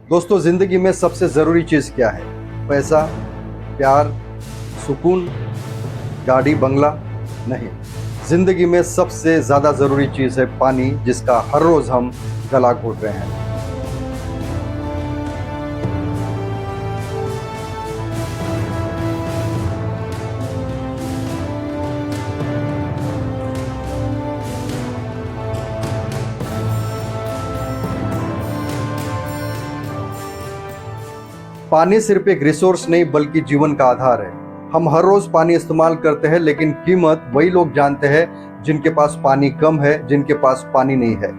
दोस्तों, जिंदगी में सबसे जरूरी चीज क्या है? पैसा, प्यार, सुकून, गाड़ी, बंगला? नहीं। जिंदगी में सबसे ज्यादा जरूरी चीज है पानी, जिसका हर रोज हम गला घोट रहे हैं। पानी सिर्फ एक रिसोर्स नहीं बल्कि जीवन का आधार है। हम हर रोज पानी इस्तेमाल करते हैं, लेकिन कीमत वही लोग जानते हैं जिनके पास पानी कम है, जिनके पास पानी नहीं है,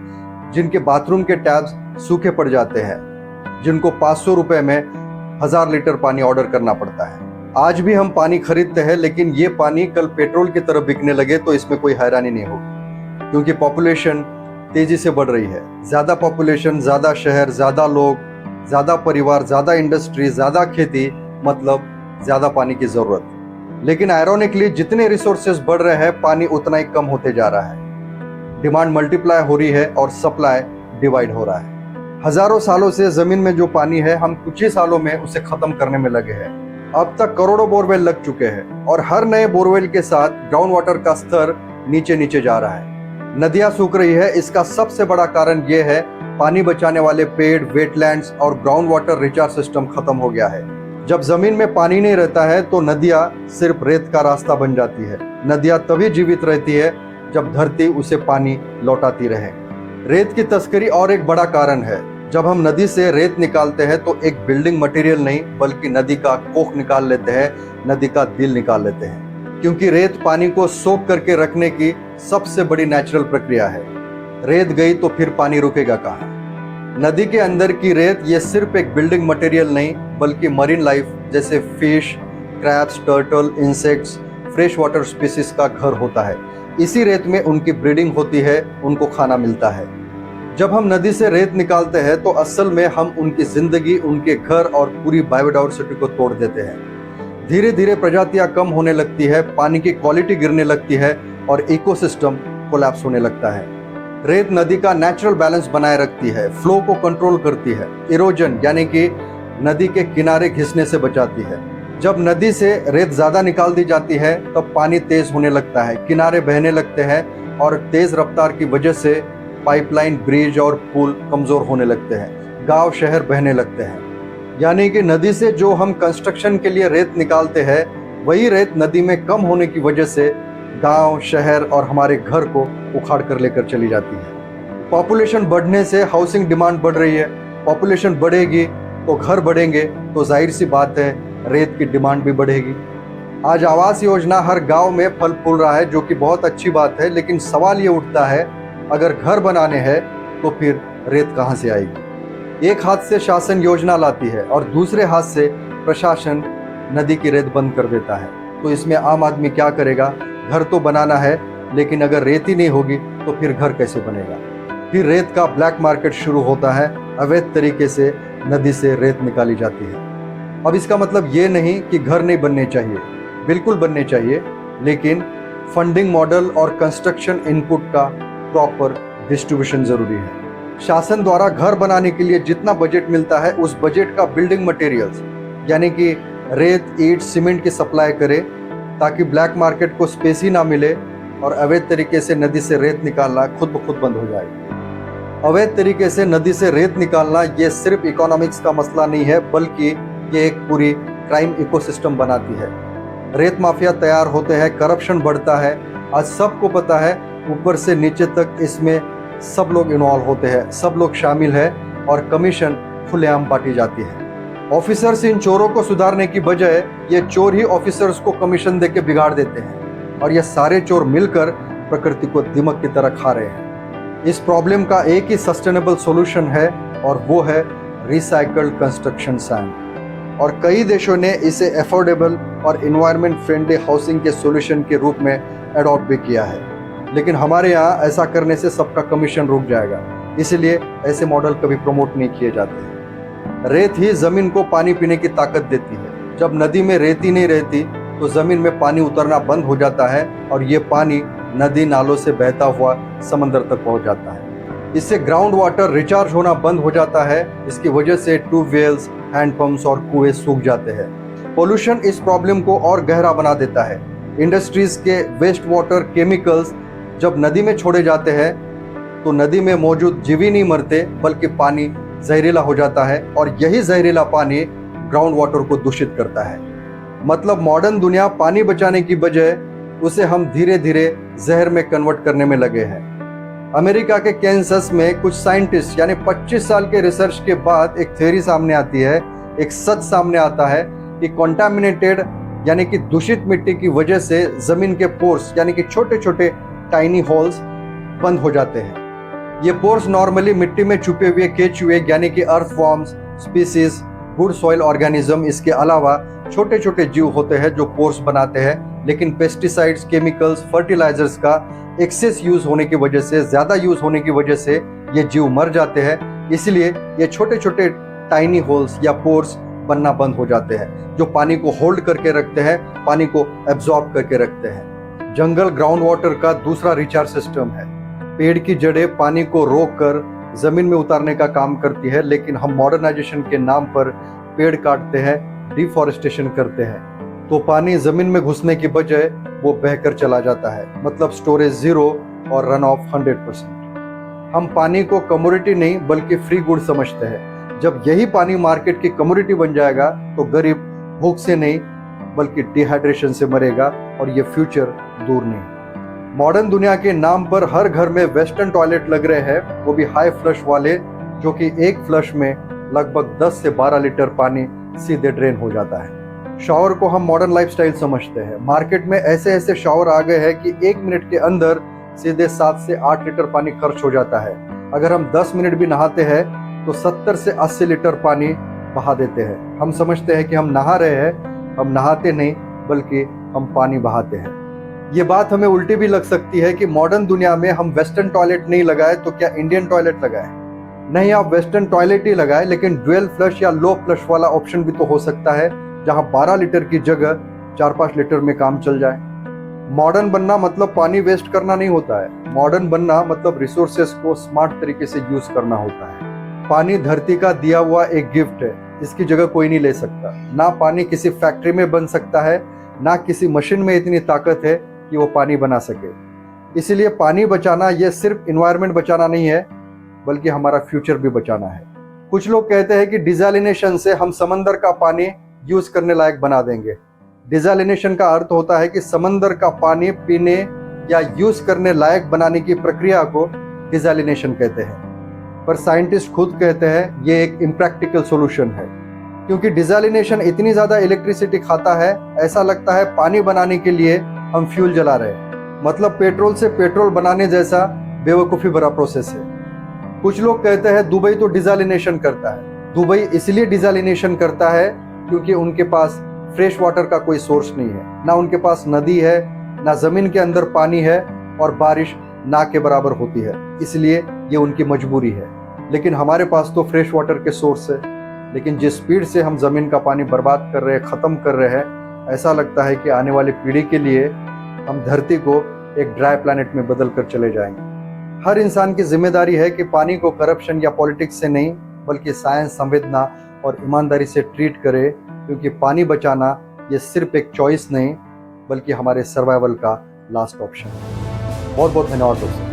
जिनके बाथरूम के टैप्स सूखे पड़ जाते हैं, जिनको 500 रुपए में 1000 लीटर पानी ऑर्डर करना पड़ता है। आज भी हम पानी खरीदते हैं, लेकिन ये पानी कल पेट्रोल की तरह बिकने लगे तो इसमें कोई हैरानी नहीं होगी, क्योंकि पॉपुलेशन तेजी से बढ़ रही है। ज्यादा पॉपुलेशन, ज्यादा शहर, ज्यादा लोग, ज्यादा परिवार, ज्यादा इंडस्ट्री, ज्यादा खेती, मतलब ज्यादा पानी की जरूरत। लेकिन आयरॉनिकली जितने रिसोर्सेज बढ़ रहे हैं, पानी उतना ही कम होते जा रहा है। डिमांड मल्टीप्लाई हो रही है और सप्लाई डिवाइड हो रहा है। हजारों सालों से जमीन में जो पानी है, हम कुछ ही सालों में उसे खत्म करने में लगे हैं। अब तक करोड़ों बोरवेल लग चुके हैं और हर नए बोरवेल के साथ ग्राउंड वाटर का स्तर नीचे नीचे जा रहा है। नदियां सूख रही है। इसका सबसे बड़ा कारण यह है, पानी बचाने वाले पेड़, वेटलैंड्स और ग्राउंड वाटर रिचार्ज सिस्टम खत्म हो गया है। जब जमीन में पानी नहीं रहता है तो नदियां सिर्फ रेत का रास्ता बन जाती है। नदियां तभी जीवित रहती है जब धरती उसे पानी लौटाती रहे। रेत की तस्करी और एक बड़ा कारण है। जब हम नदी से रेत निकालते हैं तो एक बिल्डिंग मटेरियल नहीं बल्कि नदी का कोख निकाल लेते हैं, नदी का दिल निकाल लेते हैं, क्योंकि रेत पानी को सोख करके रखने की सबसे बड़ी नेचुरल प्रक्रिया है। रेत गई तो फिर पानी रुकेगा कहाँ? नदी के अंदर की रेत ये सिर्फ एक बिल्डिंग मटेरियल नहीं बल्कि मरीन लाइफ जैसे fish, crabs, turtle, insects, fresh water species का घर होता है। इसी रेत में उनकी ब्रीडिंग होती है, उनको खाना मिलता है। जब हम नदी से रेत निकालते हैं तो असल में हम उनकी जिंदगी, उनके घर और पूरी बायोडाइवर्सिटी को तोड़ देते हैं। धीरे धीरे प्रजातियां कम होने लगती है, पानी की क्वालिटी गिरने लगती है और इकोसिस्टम कोलैप्स होने लगता है। रेत नदी का नेचुरल बैलेंस बनाए रखती है, फ्लो को कंट्रोल करती है, इरोजन यानी कि नदी के किनारे घिसने से बचाती है। जब नदी से रेत ज्यादा निकाल दी जाती है तब पानी तेज होने लगता है, किनारे बहने लगते हैं और तेज रफ्तार की वजह से पाइपलाइन, ब्रिज और पुल कमजोर होने लगते हैं, गांव शहर बहने लगते हैं। यानी कि नदी से जो हम कंस्ट्रक्शन के लिए रेत निकालते हैं, वही रेत नदी में कम होने की वजह से गांव, शहर और हमारे घर को उखाड़ कर लेकर चली जाती है। पॉपुलेशन बढ़ने से हाउसिंग डिमांड बढ़ रही है। पॉपुलेशन बढ़ेगी तो घर बढ़ेंगे, तो जाहिर सी बात है रेत की डिमांड भी बढ़ेगी। आज आवास योजना हर गांव में फल फूल रहा है, जो कि बहुत अच्छी बात है, लेकिन सवाल ये उठता है, अगर घर बनाने हैं तो फिर रेत कहाँ से आएगी? एक हाथ से शासन योजना लाती है और दूसरे हाथ से प्रशासन नदी की रेत बंद कर देता है। तो इसमें आम आदमी क्या करेगा? घर तो बनाना है, लेकिन अगर रेत ही नहीं होगी तो फिर घर कैसे बनेगा? फिर रेत का ब्लैक मार्केट शुरू होता है। अवैध तरीके से नदी से रेत निकाली जाती है। अब इसका मतलब ये नहीं कि घर नहीं बनने चाहिए, बिल्कुल बनने चाहिए, लेकिन फंडिंग मॉडल और कंस्ट्रक्शन इनपुट का प्रॉपर डिस्ट्रीब्यूशन जरूरी है। शासन द्वारा घर बनाने के लिए जितना बजट मिलता है, उस बजट का बिल्डिंग मटेरियल्स यानी कि रेत, ईंट, सीमेंट की सप्लाई करे, ताकि ब्लैक मार्केट को स्पेस ही ना मिले और अवैध तरीके से नदी से रेत निकालना खुद ब खुद बंद हो जाए। अवैध तरीके से नदी से रेत निकालना ये सिर्फ इकोनॉमिक्स का मसला नहीं है, बल्कि ये एक पूरी क्राइम इकोसिस्टम बनाती है। रेत माफिया तैयार होते हैं, करप्शन बढ़ता है। आज सबको पता है, ऊपर से नीचे तक इसमें सब लोग इन्वॉल्व होते हैं, सब लोग शामिल हैं और कमीशन खुलेआम बांटी जाती है। ऑफिसर्स इन चोरों को सुधारने की बजाय ये चोर ही ऑफिसर्स को कमीशन देके बिगाड़ देते हैं और ये सारे चोर मिलकर प्रकृति को दीमक की तरह खा रहे हैं। इस प्रॉब्लम का एक ही सस्टेनेबल सॉल्यूशन है और वो है रिसाइकल्ड कंस्ट्रक्शन सैंड। और कई देशों ने इसे अफोर्डेबल और इन्वायरमेंट फ्रेंडली हाउसिंग के सॉल्यूशन के रूप में अडॉप्ट भी किया है। लेकिन हमारे यहाँ ऐसा करने से सबका कमीशन रुक जाएगा, इसलिए ऐसे मॉडल कभी प्रमोट नहीं किए जाते हैं। रेत ही जमीन को पानी पीने की ताकत देती है। जब नदी में रेत ही नहीं रहती तो जमीन में पानी उतरना बंद हो जाता है और ये पानी नदी नालों से बहता हुआ समंदर तक पहुंच जाता है। इससे ग्राउंड वाटर रिचार्ज होना बंद हो जाता है। इसकी वजह से ट्यूबवेल्स, हैंडपंप्स और कुएं सूख जाते हैं। पोल्यूशन इस प्रॉब्लम को और गहरा बना देता है। इंडस्ट्रीज के वेस्ट वाटर केमिकल्स जब नदी में छोड़े जाते हैं तो नदी में मौजूद जीव ही नहीं मरते, बल्कि पानी जहरीला हो जाता है और यही जहरीला पानी ग्राउंड वाटर को दूषित करता है। मतलब मॉडर्न दुनिया पानी बचाने की बजाय उसे हम धीरे धीरे जहर में कन्वर्ट करने में लगे हैं। अमेरिका के कैंसस में कुछ साइंटिस्ट यानी 25 साल के रिसर्च के बाद एक थ्योरी सामने आती है, एक सच सामने आता है कि कॉन्टामिनेटेड यानी कि दूषित मिट्टी की वजह से जमीन के पोर्स यानी कि छोटे छोटे टाइनी होल्स बंद हो जाते हैं। ये पोर्स नॉर्मली मिट्टी में छुपे हुए केचुए यानी कि earthworms, species, good soil organism, इसके अलावा छोटे छोटे जीव होते हैं जो पोर्स बनाते हैं। लेकिन पेस्टिसाइड्स, केमिकल्स, फर्टिलाइजर्स का एक्सेस यूज होने की वजह से, ज्यादा यूज होने की वजह से ये जीव मर जाते हैं। इसलिए ये छोटे छोटे टाइनी होल्स या पोर्स बनना बंद हो जाते हैं, जो पानी को होल्ड करके रखते हैं, पानी को एब्जॉर्ब करके रखते हैं। जंगल ग्राउंड वाटर का दूसरा रिचार्ज सिस्टम है। पेड़ की जड़ें पानी को रोक कर जमीन में उतारने का काम करती है, लेकिन हम मॉडर्नाइजेशन के नाम पर पेड़ काटते हैं, डिफॉरेस्टेशन करते हैं, तो पानी जमीन में घुसने की बजाय वो बहकर चला जाता है। मतलब स्टोरेज 0 और रन ऑफ 100%। हम पानी को कमोडिटी नहीं बल्कि फ्री गुड समझते हैं। जब यही पानी मार्केट की कमोडिटी बन जाएगा तो गरीब भूख से नहीं बल्कि डिहाइड्रेशन से मरेगा, और ये फ्यूचर दूर नहीं। मॉडर्न दुनिया के नाम पर हर घर में वेस्टर्न टॉयलेट लग रहे हैं, वो भी हाई फ्लश वाले, जो कि एक फ्लश में लगभग 10 से 12 लीटर पानी सीधे ड्रेन हो जाता है। शावर को हम मॉडर्न लाइफस्टाइल समझते हैं। मार्केट में ऐसे ऐसे शावर आ गए हैं कि 1 मिनट के अंदर सीधे 7 से 8 लीटर पानी खर्च हो जाता है। अगर हम 10 मिनट भी नहाते हैं तो 70 से 80 लीटर पानी बहा देते हैं। हम समझते हैं कि हम नहा रहे हैं, हम नहाते नहीं बल्कि हम पानी बहाते हैं। ये बात हमें उल्टी भी लग सकती है कि मॉडर्न दुनिया में हम वेस्टर्न टॉयलेट नहीं लगाए तो क्या इंडियन टॉयलेट लगाए? नहीं, आप वेस्टर्न टॉयलेट ही लगाए, लेकिन ड्यूअल फ्लश या लो फ्लश वाला ऑप्शन भी तो हो सकता है, जहां 12 लीटर की जगह 4-5 लीटर में काम चल जाए। मॉडर्न बनना मतलब पानी वेस्ट करना नहीं होता है। मॉडर्न बनना मतलब रिसोर्सेस को स्मार्ट तरीके से यूज करना होता है। पानी धरती का दिया हुआ एक गिफ्ट है, इसकी जगह कोई नहीं ले सकता। ना पानी किसी फैक्ट्री में बन सकता है, ना किसी मशीन में इतनी ताकत है कि वो पानी बना सके। इसलिए पानी बचाना ये सिर्फ इन्वायरमेंट बचाना नहीं है, बल्कि हमारा फ्यूचर भी बचाना है। कुछ लोग कहते हैं कि डिसैलिनेशन से हम समंदर का पानी यूज करने लायक बना देंगे। डिसैलिनेशन का अर्थ होता है कि समंदर का पानी पीने या यूज करने लायक बनाने की प्रक्रिया को डिसैलिनेशन कहते हैं। पर साइंटिस्ट खुद कहते हैं ये एक इम्प्रैक्टिकल सॉल्यूशन है, क्योंकि डिसैलिनेशन इतनी ज्यादा इलेक्ट्रिसिटी खाता है, ऐसा लगता है पानी बनाने के लिए हम फ्यूल जला रहे हैं। मतलब पेट्रोल से पेट्रोल बनाने जैसा बेवकूफ़ी भरा प्रोसेस है। कुछ लोग कहते हैं दुबई तो डिसैलिनेशन करता है। दुबई इसलिए डिसैलिनेशन करता है क्योंकि उनके पास फ्रेश वाटर का कोई सोर्स नहीं है। ना उनके पास नदी है, ना जमीन के अंदर पानी है, और बारिश ना के बराबर होती है, इसलिए ये उनकी मजबूरी है। लेकिन हमारे पास तो फ्रेश वाटर के सोर्स है। लेकिन जिस स्पीड से हम जमीन का पानी बर्बाद कर रहे हैं, ख़त्म कर रहे हैं, ऐसा लगता है कि आने वाली पीढ़ी के लिए हम धरती को एक ड्राई प्लैनेट में बदल कर चले जाएंगे। हर इंसान की जिम्मेदारी है कि पानी को करप्शन या पॉलिटिक्स से नहीं बल्कि साइंस, संवेदना और ईमानदारी से ट्रीट करे, क्योंकि पानी बचाना ये सिर्फ एक चॉइस नहीं बल्कि हमारे सर्वाइवल का लास्ट ऑप्शन है। बहुत बहुत धन्यवाद दोस्तों।